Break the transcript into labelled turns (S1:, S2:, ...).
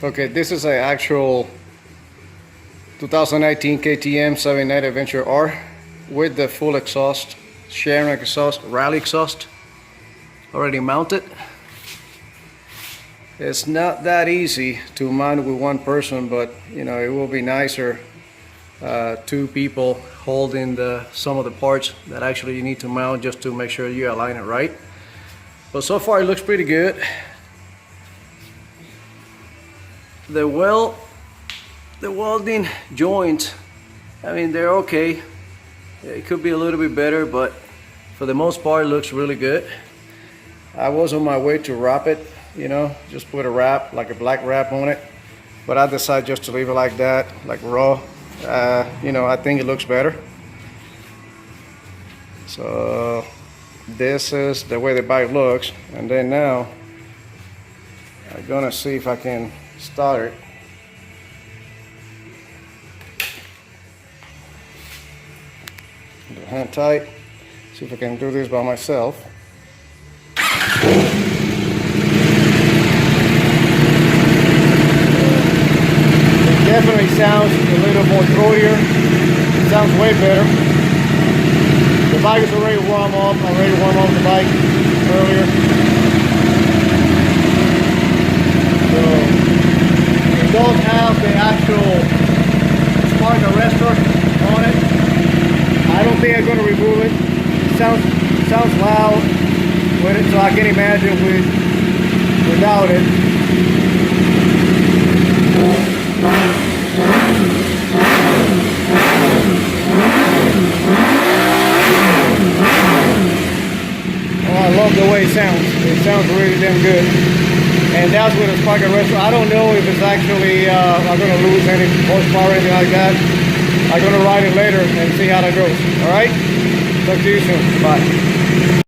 S1: Okay, this is an actual 2019 KTM 79 Adventure R with the full exhaust, Sharon exhaust, Rally exhaust, already mounted. It's not that easy to mount with one person, but you know, it will be nicer two people holding some of the parts that actually you need to mount, just to make sure you align it right. But so far it looks pretty good. The welding joints, I mean, they're okay. It could be a little bit better, but for the most part it looks really good. I was on my way to wrap it, you know, just put a wrap, like a black wrap on it, but I decided just to leave it like that, like raw. You know, I think it looks better. So this is the way the bike looks, and then now I'm gonna see if I can start it. The hand tight. See if I can do this by myself. It definitely sounds a little more throatier. It sounds way better. The bike is already warm up. I already warmed up the bike earlier. So it does have the actual spark arrestor on it. I don't think I'm going to remove it. It sounds loud with it, so I can imagine without it. Oh, I love the way it sounds. It sounds really damn good. And that's with a spark arrestor. I don't know if it's actually I'm going to lose any horsepower or anything like that. I'm going to ride it later and see how that goes. Alright? Talk to you soon. Bye.